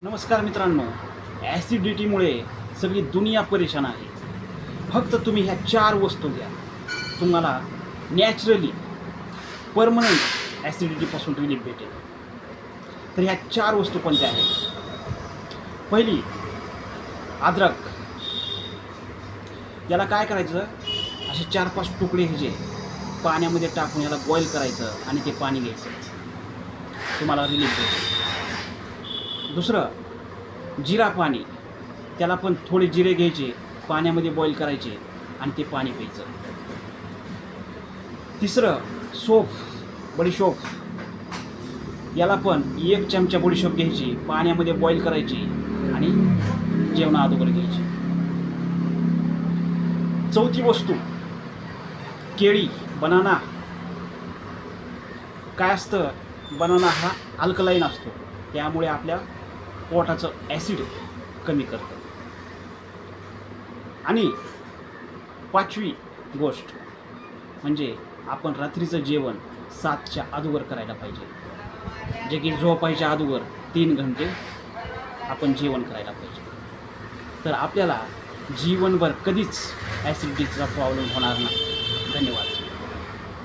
नमस्कार मित्रांनो, ॲसिडिटीमुळे सगळी दुनिया परेशान आहे. फक्त तुम्ही ह्या 4 वस्तू घ्या, तुम्हाला नॅचरली परमनंट ॲसिडिटीपासून रिलीफ भेटेल. तर ह्या 4 वस्तू कोणत्या आहेत? पहिली, अद्रक. याला काय करायचं, असे 4-5 तुकडे घ्यायचे, पाण्यामध्ये टाकून याला बॉईल करायचं आणि ते पाणी घ्यायचं, तुम्हाला रिलीफ भेटेल. दुसरं, जिरा पाणी. त्याला पण थोडे जिरे घ्यायचे, पाण्यामध्ये बॉईल करायचे आणि ते पाणी प्यायचं. तिसरं, सोफ, बडीशोप. याला पण 1 चमचा बडीशोप घ्यायची, पाण्यामध्ये बॉईल करायची आणि जेवणाअगोदर घ्यायची. चौथी वस्तू, केळी, बनाना. काय असतं, बनाना हा अल्कलाईन असतो, त्यामुळे आपल्या पोटाचं ॲसिड कमी करतं. आणि 5वी गोष्ट म्हणजे आपण रात्रीचं जेवण 7च्या अगोदर करायला पाहिजे. जे की झोपायच्या अगोदर 3 घंटे आपण जेवण करायला पाहिजे. तर आपल्याला जीवनभर कधीच ॲसिडिटीचा प्रॉब्लेम होणार नाही. धन्यवाद.